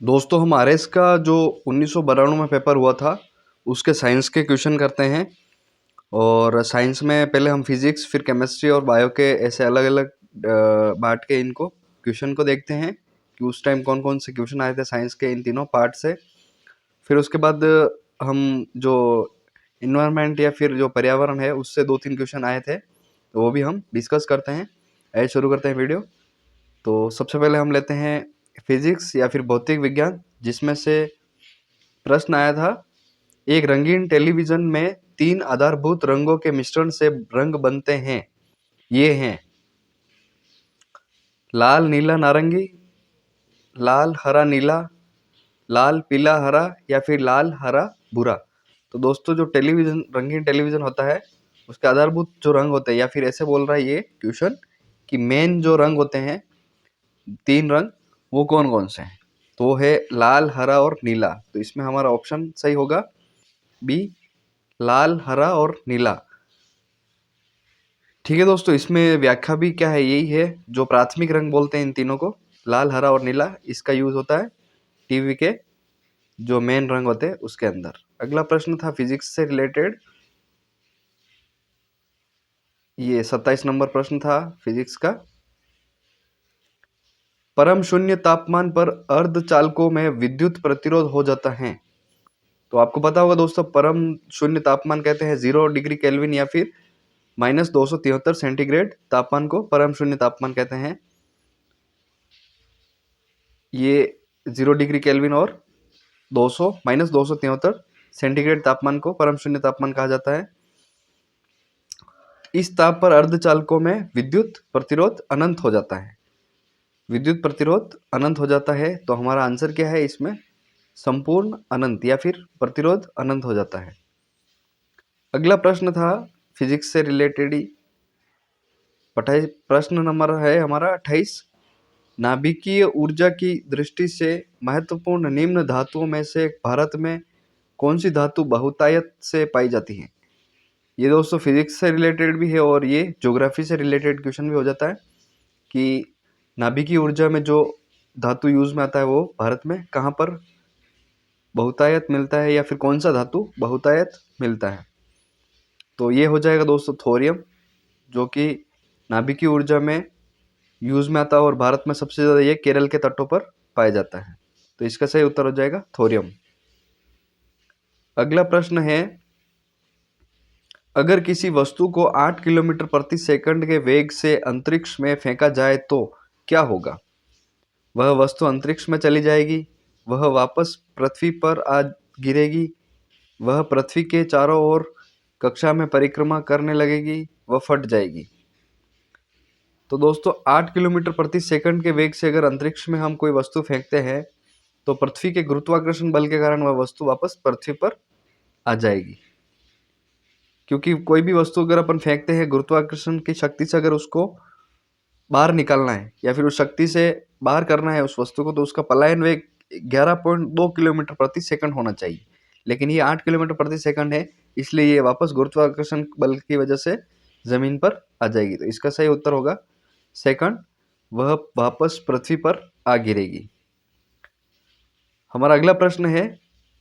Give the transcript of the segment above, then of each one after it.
दोस्तों हम आरएस का जो 1992 में पेपर हुआ था उसके साइंस के क्वेश्चन करते हैं। और साइंस में पहले हम फिजिक्स फिर केमिस्ट्री और बायो के ऐसे अलग अलग बांट के इनको क्वेश्चन को देखते हैं कि उस टाइम कौन कौन से क्वेश्चन आए थे साइंस के इन तीनों पार्ट से। फिर उसके बाद हम जो इन्वायरमेंट या फिर जो पर्यावरण है उससे 2-3 क्वेश्चन आए थे तो वो भी हम डिस्कस करते हैं। आइए शुरू करते हैं वीडियो। तो सबसे पहले हम लेते हैं फिजिक्स या फिर भौतिक विज्ञान, जिसमें से प्रश्न आया था, एक रंगीन टेलीविजन में 3 आधारभूत रंगों के मिश्रण से रंग बनते हैं। ये हैं लाल नीला नारंगी, लाल हरा नीला, लाल पीला हरा या फिर लाल हरा भूरा। तो दोस्तों जो टेलीविजन रंगीन टेलीविजन होता है उसके आधारभूत जो रंग होते हैं, या फिर ऐसे बोल रहा है ये क्वेश्चन कि मेन जो रंग होते हैं 3 रंग वो कौन कौन से हैं। तो वो है लाल हरा और नीला। तो इसमें हमारा ऑप्शन सही होगा बी, लाल हरा और नीला। ठीक है दोस्तों, इसमें व्याख्या भी क्या है, यही है जो प्राथमिक रंग बोलते हैं इन तीनों को, लाल हरा और नीला, इसका यूज होता है टीवी के जो मेन रंग होते हैं उसके अंदर। अगला प्रश्न था फिजिक्स से रिलेटेड, ये 27 नंबर प्रश्न था फिजिक्स का। परम शून्य तापमान पर अर्धचालकों में विद्युत प्रतिरोध हो जाता है। तो आपको पता होगा दोस्तों, परम शून्य तापमान कहते हैं 0 डिग्री केल्विन या फिर -273 सेंटीग्रेड तापमान को परम शून्य तापमान कहते हैं। ये 0 डिग्री केल्विन और 273 सेंटीग्रेड तापमान को परम शून्य तापमान कहा जाता है। इस ताप पर अर्धचालकों में विद्युत प्रतिरोध अनंत हो जाता है। विद्युत प्रतिरोध अनंत हो जाता है, तो हमारा आंसर क्या है इसमें, संपूर्ण अनंत या फिर प्रतिरोध अनंत हो जाता है। अगला प्रश्न था फिजिक्स से रिलेटेड ही, प्रश्न नंबर है हमारा 28। नाभिकीय ऊर्जा की दृष्टि से महत्वपूर्ण निम्न धातुओं में से भारत में कौन सी धातु बहुतायत से पाई जाती है। ये दोस्तों फिजिक्स से रिलेटेड भी है और ये ज्योग्राफी से रिलेटेड क्वेश्चन भी हो जाता है कि नाभिकीय ऊर्जा में जो धातु यूज में आता है वो भारत में कहाँ पर बहुतायत मिलता है, या फिर कौन सा धातु बहुतायत मिलता है। तो ये हो जाएगा दोस्तों थोरियम, जो कि नाभिकीय ऊर्जा में यूज में आता है और भारत में सबसे ज़्यादा ये केरल के तटों पर पाया जाता है। तो इसका सही उत्तर हो जाएगा थोरियम। अगला प्रश्न है, अगर किसी वस्तु को 8 किलोमीटर प्रति सेकंड के वेग से अंतरिक्ष में फेंका जाए तो क्या होगा। वह वस्तु अंतरिक्ष में चली जाएगी, वह वापस पृथ्वी पर आ गिरेगी, वह पृथ्वी के चारों ओर कक्षा में परिक्रमा करने लगेगी, वह फट जाएगी। तो दोस्तों 8 किलोमीटर प्रति सेकंड के वेग से अगर अंतरिक्ष में हम कोई वस्तु फेंकते हैं तो पृथ्वी के गुरुत्वाकर्षण बल के कारण वह वस्तु वापस पृथ्वी पर आ जाएगी। क्योंकि कोई भी वस्तु अगर अपन फेंकते हैं गुरुत्वाकर्षण की शक्ति से अगर उसको बाहर निकालना है या फिर उस शक्ति से बाहर करना है उस वस्तु को, तो उसका पलायन वेग 11.2 किलोमीटर प्रति सेकंड होना चाहिए। लेकिन ये 8 किलोमीटर प्रति सेकंड है, इसलिए ये वापस गुरुत्वाकर्षण बल की वजह से जमीन पर आ जाएगी। तो इसका सही उत्तर होगा सेकंड, वह वापस पृथ्वी पर आ गिरेगी। हमारा अगला प्रश्न है,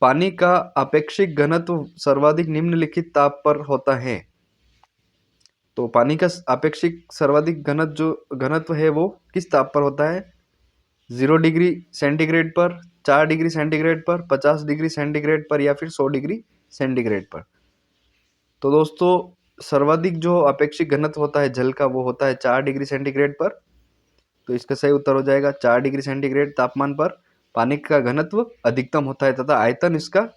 पानी का आपेक्षिक घनत्व सर्वाधिक निम्नलिखित ताप पर होता है। तो पानी का आपेक्षिक सर्वाधिक घनत्व है वो किस ताप पर होता है, 0 डिग्री सेंटीग्रेड पर, 4 डिग्री सेंटीग्रेड पर, 50 डिग्री सेंटीग्रेड पर या फिर 100 डिग्री सेंटीग्रेड पर। तो दोस्तों सर्वाधिक जो अपेक्षित घनत्व होता है जल का वो होता है 4 डिग्री सेंटीग्रेड पर। तो इसका सही उत्तर हो जाएगा 4 डिग्री सेंटीग्रेड तापमान पर पानी का घनत्व अधिकतम होता है तथा आयतन इसका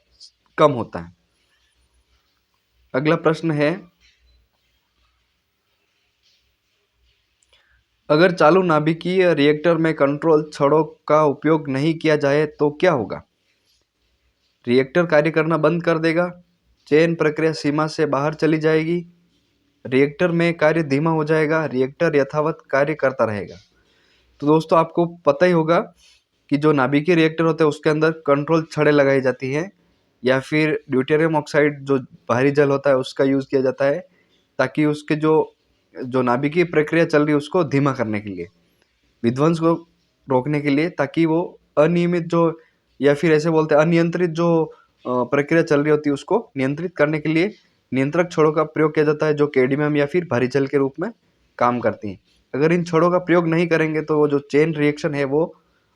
कम होता है। अगला प्रश्न है, अगर चालू नाभिकीय रिएक्टर में कंट्रोल छड़ों का उपयोग नहीं किया जाए तो क्या होगा। रिएक्टर कार्य करना बंद कर देगा, चयन प्रक्रिया सीमा से बाहर चली जाएगी, रिएक्टर में कार्य धीमा हो जाएगा, रिएक्टर यथावत कार्य करता रहेगा। तो दोस्तों आपको पता ही होगा कि जो नाभिकीय रिएक्टर होता है उसके अंदर कंट्रोल छड़ें लगाई जाती हैं, या फिर ड्यूटेरियम ऑक्साइड जो भारी जल होता है उसका यूज़ किया जाता है ताकि उसके जो जो नाभिकीय प्रक्रिया चल रही है उसको धीमा करने के लिए, विध्वंस को रोकने के लिए, ताकि वो अनियमित जो या फिर ऐसे बोलते हैं अनियंत्रित जो प्रक्रिया चल रही होती है उसको नियंत्रित करने के लिए नियंत्रक छड़ों का प्रयोग किया जाता है, जो कैडमियम या फिर भारी जल के रूप में काम करती हैं। अगर इन छड़ों का प्रयोग नहीं करेंगे तो वो जो चेन रिएक्शन है वो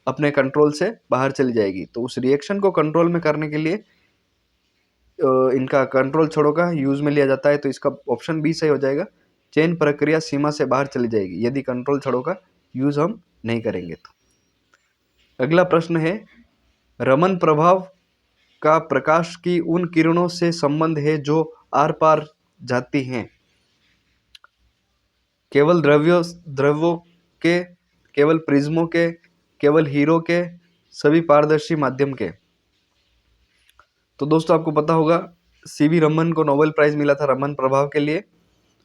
अपने कंट्रोल से बाहर चली जाएगी। तो उस रिएक्शन को कंट्रोल में करने के लिए इनका कंट्रोल छड़ों का यूज में लिया जाता है। तो इसका ऑप्शन बी सही हो जाएगा, चेन प्रक्रिया सीमा से बाहर चली जाएगी यदि कंट्रोल छड़ों का यूज हम नहीं करेंगे तो। अगला प्रश्न है, रमन प्रभाव का प्रकाश की उन किरणों से संबंध है जो आर पार जाती हैं, केवल द्रव्यों के, केवल प्रिज्मों के, केवल हीरो के, सभी पारदर्शी माध्यम के। तो दोस्तों आपको पता होगा सीवी रमन को नोबेल प्राइज मिला था रमन प्रभाव के लिए,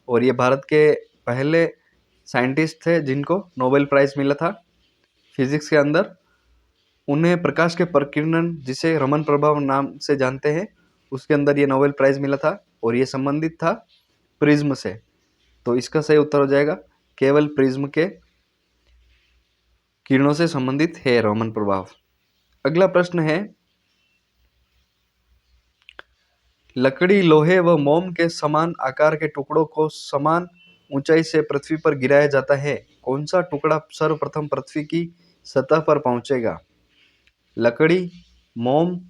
और ये भारत के पहले साइंटिस्ट थे जिनको नोबेल प्राइज मिला था फिजिक्स के अंदर। उन्हें प्रकाश के प्रकीर्णन, जिसे रमन प्रभाव नाम से जानते हैं, उसके अंदर ये नोबेल प्राइज मिला था और ये संबंधित था प्रिज्म से। तो इसका सही उत्तर हो जाएगा केवल प्रिज्म के किरणों से संबंधित है रमन प्रभाव। अगला प्रश्न है, लकड़ी, लोहे व मोम के समान आकार के टुकड़ों को समान ऊंचाई से पृथ्वी पर गिराया जाता है, कौन सा टुकड़ा सर्वप्रथम पृथ्वी की सतह पर पहुंचेगा? लकड़ी, मोम,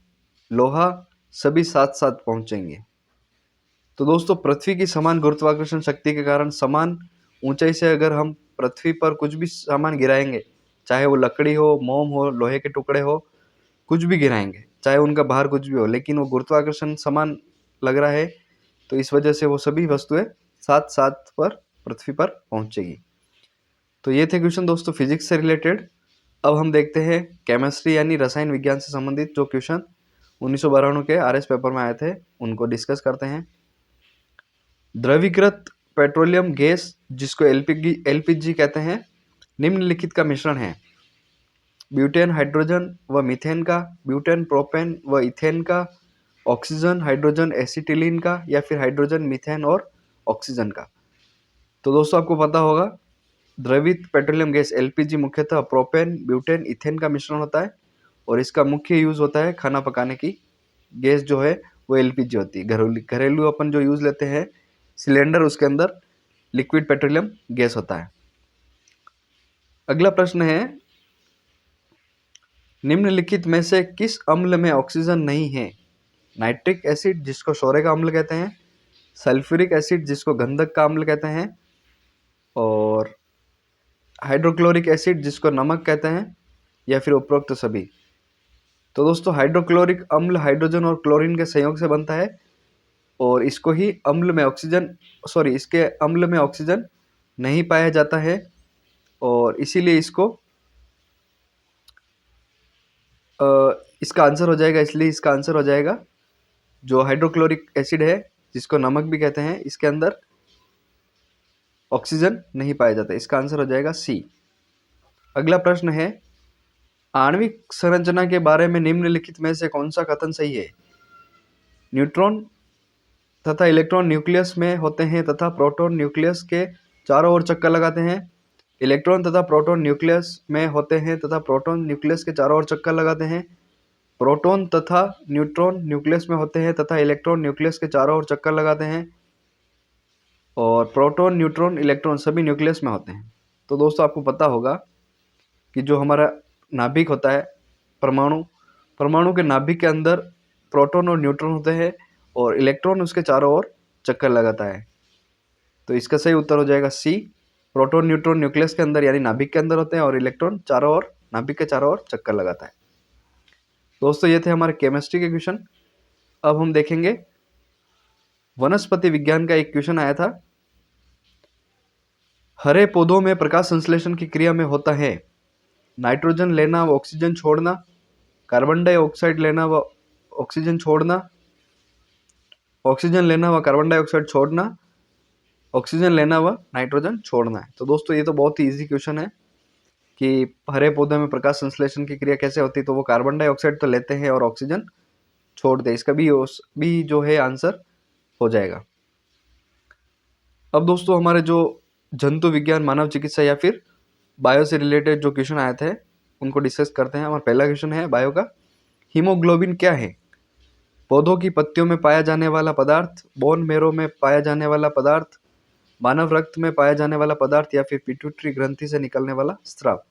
लोहा, सभी साथ साथ पहुंचेंगे। तो दोस्तों पृथ्वी की समान गुरुत्वाकर्षण शक्ति के कारण समान ऊंचाई से अगर हम पृथ्वी पर कुछ भी सामान गिराएंगे, चाहे वो लकड़ी हो, मोम हो, लोहे के टुकड़े हो, कुछ भी गिराएंगे, चाहे उनका भार कुछ भी हो, लेकिन वो गुरुत्वाकर्षण समान लग रहा है, तो इस वजह से वो सभी वस्तुएं साथ साथ पर पृथ्वी पर पहुंचेगी। तो ये थे क्वेश्चन दोस्तों फिजिक्स से रिलेटेड। अब हम देखते हैं केमिस्ट्री यानी रसायन विज्ञान से संबंधित जो क्वेश्चन 1992 के आरएस पेपर में आए थे, उनको डिस्कस करते हैं। द्रवीकृत पेट्रोलियम गैस, जिसको एलपीजी कहते हैं, निम्नलिखित का मिश्रण है, ब्यूटेन हाइड्रोजन व मीथेन का, ब्यूटेन प्रोपेन व इथेन का, ऑक्सीजन हाइड्रोजन एसिटिलीन का, या फिर हाइड्रोजन मीथेन और ऑक्सीजन का। तो दोस्तों आपको पता होगा द्रवित पेट्रोलियम गैस एलपीजी मुख्यतः प्रोपेन, ब्यूटेन, इथेन का मिश्रण होता है और इसका मुख्य यूज होता है खाना पकाने की गैस जो है वो एलपीजी होती है। घरेलू अपन जो यूज लेते हैं सिलेंडर, उसके अंदर लिक्विड पेट्रोलियम गैस होता है। अगला प्रश्न है, निम्नलिखित में से किस अम्ल में ऑक्सीजन नहीं है? नाइट्रिक एसिड, जिसको सोरे का अम्ल कहते हैं, सल्फ्यूरिक एसिड, जिसको गंधक का अम्ल कहते हैं, और हाइड्रोक्लोरिक एसिड, जिसको नमक कहते हैं, या फिर उपरोक्त सभी। तो दोस्तों हाइड्रोक्लोरिक अम्ल हाइड्रोजन और क्लोरीन के संयोग से बनता है और इसको ही इसके अम्ल में ऑक्सीजन नहीं पाया जाता है और इसीलिए इसका आंसर हो जाएगा जो हाइड्रोक्लोरिक एसिड है, जिसको नमक भी कहते हैं, इसके अंदर ऑक्सीजन नहीं पाया जाता। इसका आंसर हो जाएगा सी। अगला प्रश्न है, आणविक संरचना के बारे में निम्नलिखित में से कौन सा कथन सही है? न्यूट्रॉन तथा इलेक्ट्रॉन न्यूक्लियस में होते हैं तथा प्रोटॉन न्यूक्लियस के चारों ओर चक्कर लगाते हैं। इलेक्ट्रॉन तथा प्रोटॉन न्यूक्लियस में होते हैं तथा प्रोटॉन न्यूक्लियस के चारों ओर चक्कर लगाते हैं। प्रोटॉन तथा न्यूट्रॉन न्यूक्लियस में होते हैं तथा इलेक्ट्रॉन न्यूक्लियस के चारों ओर चक्कर लगाते हैं। और प्रोटॉन, न्यूट्रॉन, इलेक्ट्रॉन सभी न्यूक्लियस में होते हैं। तो दोस्तों आपको पता होगा कि जो हमारा नाभिक होता है, परमाणु के नाभिक के अंदर प्रोटॉन और न्यूट्रॉन होते हैं और इलेक्ट्रॉन उसके चारों ओर चक्कर लगाता है। तो इसका सही उत्तर हो जाएगा सी। प्रोटॉन, न्यूट्रॉन न्यूक्लियस के अंदर यानी नाभिक के अंदर होते हैं और इलेक्ट्रॉन नाभिक के चारों ओर चक्कर लगाता है। दोस्तों ये थे हमारे केमिस्ट्री के क्वेश्चन। अब हम देखेंगे वनस्पति विज्ञान का एक क्वेश्चन आया था। हरे पौधों में प्रकाश संश्लेषण की क्रिया में होता है नाइट्रोजन लेना व ऑक्सीजन छोड़ना, कार्बन डाइऑक्साइड लेना व ऑक्सीजन छोड़ना, ऑक्सीजन लेना व कार्बन डाइऑक्साइड छोड़ना, ऑक्सीजन लेना व नाइट्रोजन छोड़ना है। तो दोस्तों ये तो बहुत ही इजी क्वेश्चन है कि हरे पौधे में प्रकाश संश्लेषण की क्रिया कैसे होती है। तो वो कार्बन डाइऑक्साइड तो लेते हैं और ऑक्सीजन छोड़ते हैं। इसका भी जो है आंसर हो जाएगा। अब दोस्तों हमारे जो जंतु विज्ञान, मानव चिकित्सा या फिर बायो से रिलेटेड जो क्वेश्चन आए थे उनको डिस्कस करते हैं। हमारा पहला क्वेश्चन है बायो का, हीमोग्लोबिन क्या है? पौधों की पत्तियों में पाया जाने वाला पदार्थ, बोन मेरो में पाया जाने वाला पदार्थ, मानव रक्त में पाया जाने वाला पदार्थ, या फिर पिट्यूटरी ग्रंथि से निकलने वाला स्राव।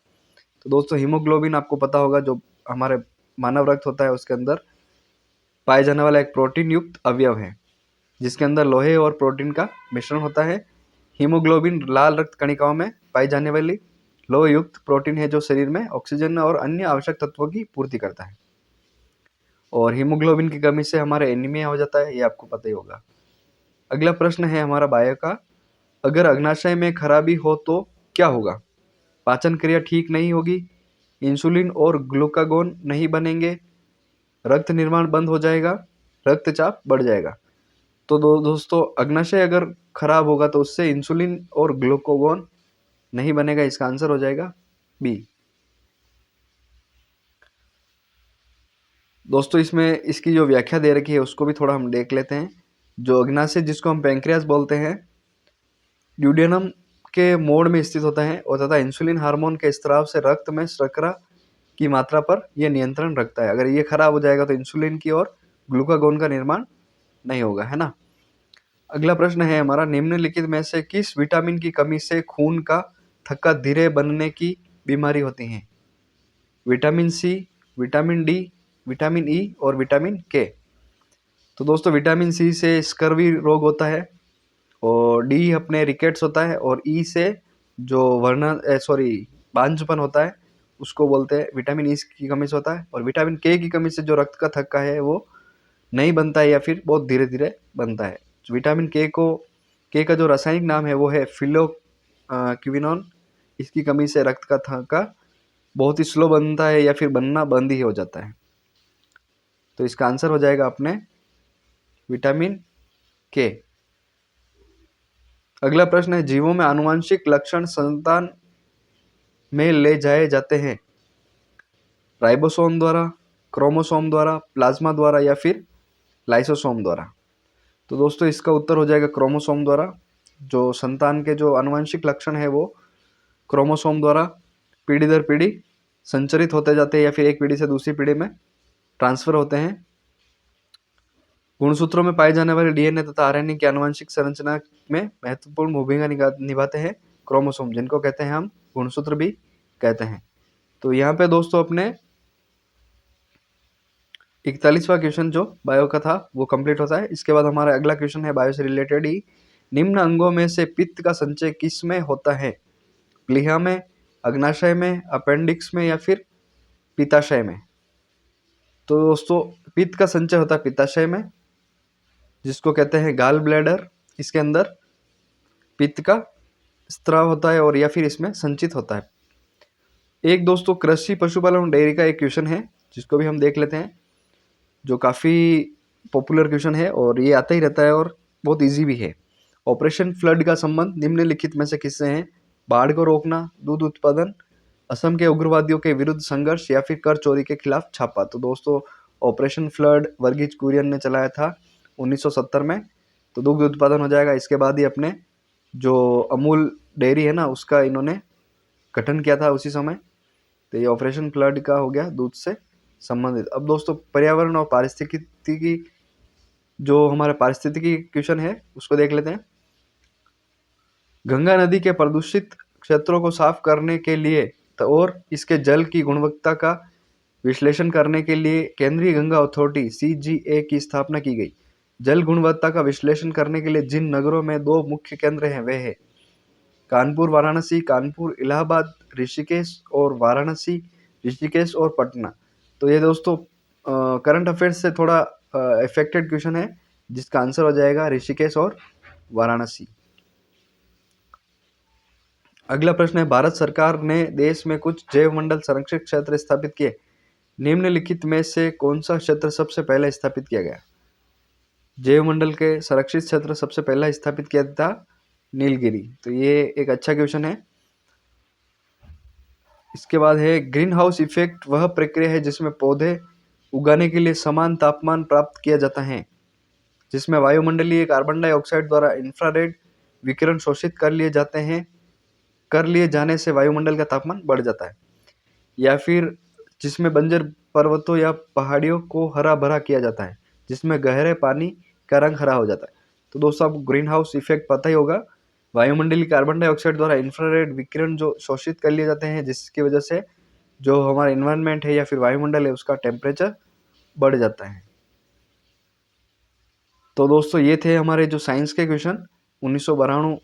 तो दोस्तों हीमोग्लोबिन आपको पता होगा, जो हमारे मानव रक्त होता है उसके अंदर पाया जाने वाला एक प्रोटीन युक्त अवयव है, जिसके अंदर लोहे और प्रोटीन का मिश्रण होता है। हीमोग्लोबिन लाल रक्त कणिकाओं में पाई जाने वाली लोह युक्त प्रोटीन है, जो शरीर में ऑक्सीजन और अन्य आवश्यक तत्वों की पूर्ति करता है। और हीमोग्लोबिन की कमी से हमारे एनीमिया हो जाता है, ये आपको पता ही होगा। अगला प्रश्न है हमारा बायो का, अगर अग्नाशय में खराबी हो तो क्या होगा? पाचन क्रिया ठीक नहीं होगी, इंसुलिन और ग्लूकागोन नहीं बनेंगे, रक्त निर्माण बंद हो जाएगा, रक्तचाप बढ़ जाएगा। तो दोस्तों अग्नाशय अगर खराब होगा तो उससे इंसुलिन और ग्लूकागोन नहीं बनेगा, इसका आंसर हो जाएगा बी। दोस्तों इसमें इसकी जो व्याख्या दे रखी है उसको भी थोड़ा हम देख लेते हैं। जो अग्नाशय जिसको हम पैंक्रियास बोलते हैं, ड्यूडेनम के मोड़ में स्थित होता है और तथा इंसुलिन हार्मोन के स्राव से रक्त में शर्करा की मात्रा पर यह नियंत्रण रखता है। अगर ये खराब हो जाएगा तो इंसुलिन की और ग्लूकागोन का निर्माण नहीं होगा, है ना। अगला प्रश्न है हमारा, निम्नलिखित में से किस विटामिन की कमी से खून का थक्का धीरे बनने की बीमारी होती है? Vitamin C, vitamin D, vitamin E और विटामिन के। तो दोस्तों विटामिन सी से स्कर्वी रोग होता है, और डी अपने रिकेट्स होता है, और ई से जो बांझपन होता है उसको बोलते हैं, विटामिन ई की कमी से होता है। और विटामिन के की कमी से जो रक्त का थक्का है वो नहीं बनता है या फिर बहुत धीरे धीरे बनता है। विटामिन के का जो रासायनिक नाम है वो है फिलोक्विनोन। इसकी कमी से रक्त का थक्का बहुत ही स्लो बनता है या फिर बनना बंद ही हो जाता है। तो इसका आंसर हो जाएगा अपने विटामिन के। अगला प्रश्न है, जीवों में आनुवंशिक लक्षण संतान में ले जाए जाते हैं राइबोसोम द्वारा, क्रोमोसोम द्वारा, प्लाज्मा द्वारा या फिर लाइसोसोम द्वारा। तो दोस्तों इसका उत्तर हो जाएगा क्रोमोसोम द्वारा। जो संतान के जो आनुवंशिक लक्षण है वो क्रोमोसोम द्वारा पीढ़ी दर पीढ़ी संचरित होते जाते हैं या फिर एक पीढ़ी से दूसरी पीढ़ी में ट्रांसफर होते हैं। गुणसूत्रों में पाए जाने वाले डीएनए तथा आरएनए की आनुवंशिक संरचना में महत्वपूर्ण भूमिका निभाते हैं क्रोमोसोम, जिनको कहते हैं हम गुणसूत्र भी कहते हैं। तो यहाँ पे दोस्तों अपने 41वां क्वेश्चन जो बायो का था वो कंप्लीट होता है। इसके बाद हमारा अगला क्वेश्चन है बायो से रिलेटेड ही, निम्न अंगों में से पित्त का संचय किस में होता है? प्लीहा में, अग्नाशय में, अपेंडिक्स में या फिर पित्ताशय में? तो दोस्तों पित्त का संचय होता है पित्ताशय में, जिसको कहते हैं गाल ब्लैडर। इसके अंदर पित्त का स्त्राव होता है और या फिर इसमें संचित होता है। एक दोस्तों कृषि पशुपालन डेयरी का एक क्वेश्चन है जिसको भी हम देख लेते हैं, जो काफ़ी पॉपुलर क्वेश्चन है और ये आता ही रहता है और बहुत इजी भी है। ऑपरेशन फ्लड का संबंध निम्नलिखित में से किससे है? बाढ़ को रोकना, दूध उत्पादन, असम के उग्रवादियों के विरुद्ध संघर्ष या फिर कर चोरी के खिलाफ छापा। तो दोस्तों ऑपरेशन फ्लड वर्गीज कुरियन ने चलाया था 1970 में, तो दुग्ध उत्पादन हो जाएगा। इसके बाद ही अपने जो अमूल डेयरी है ना उसका इन्होंने गठन किया था उसी समय। तो ये ऑपरेशन फ्लड का हो गया दूध से संबंधित। अब दोस्तों पर्यावरण और पारिस्थितिकी, जो हमारा पारिस्थितिकी क्वेश्चन है उसको देख लेते हैं। गंगा नदी के प्रदूषित क्षेत्रों को साफ करने के लिए और इसके जल की गुणवत्ता का विश्लेषण करने के लिए केंद्रीय गंगा अथॉरिटी CGA की स्थापना की गई। जल गुणवत्ता का विश्लेषण करने के लिए जिन नगरों में 2 मुख्य केंद्र हैं वे हैं कानपुर वाराणसी, कानपुर इलाहाबाद, ऋषिकेश और वाराणसी, ऋषिकेश और पटना। तो ये दोस्तों करंट अफेयर्स से थोड़ा इफेक्टेड क्वेश्चन है, जिसका आंसर हो जाएगा ऋषिकेश और वाराणसी। अगला प्रश्न है, भारत सरकार ने देश में कुछ जैव मंडल संरक्षित क्षेत्र स्थापित किए, निम्नलिखित में से कौन सा क्षेत्र सबसे पहले स्थापित किया गया? जैव मंडल के संरक्षित क्षेत्र सबसे पहला स्थापित किया था नीलगिरी। तो ये एक अच्छा क्वेश्चन है। इसके बाद है, ग्रीन हाउस इफेक्ट वह प्रक्रिया है जिसमें पौधे उगाने के लिए समान तापमान प्राप्त किया जाता है, जिसमें वायुमंडलीय कार्बन डाइऑक्साइड द्वारा इंफ्रारेड विकिरण शोषित कर लिए जाने से वायुमंडल का तापमान बढ़ जाता है। या फिर जिसमें बंजर पर्वतों या पहाड़ियों को हरा भरा किया जाता है, जिसमें गहरे पानी का रंग हरा हो जाता है। तो दोस्तों आपको ग्रीन हाउस इफेक्ट पता ही होगा, वायुमंडलीय कार्बन डाइऑक्साइड द्वारा इंफ्रारेड विकिरण जो शोषित कर लिए जाते हैं, जिसकी वजह से जो हमारा इन्वायरमेंट है या फिर वायुमंडल है उसका टेम्परेचर बढ़ जाता है। तो दोस्तों ये थे हमारे जो साइंस के क्वेश्चन 1992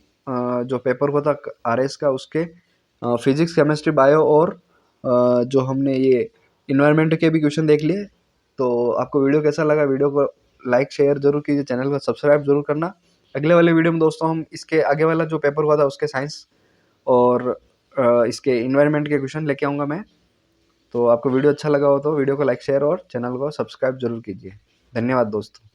जो पेपर हुआ था आरएस का, उसके फिजिक्स, केमिस्ट्री, बायो और जो हमने ये इन्वायरमेंट के भी क्वेश्चन देख लिए। तो आपको वीडियो कैसा लगा? वीडियो को लाइक शेयर जरूर कीजिए, चैनल को सब्सक्राइब जरूर करना। अगले वाले वीडियो में दोस्तों हम इसके आगे वाला जो पेपर हुआ था उसके साइंस और इसके इन्वायरमेंट के क्वेश्चन लेके आऊँगा मैं। तो आपको वीडियो अच्छा लगा हो तो वीडियो को लाइक शेयर और चैनल को सब्सक्राइब जरूर कीजिए। धन्यवाद दोस्तों।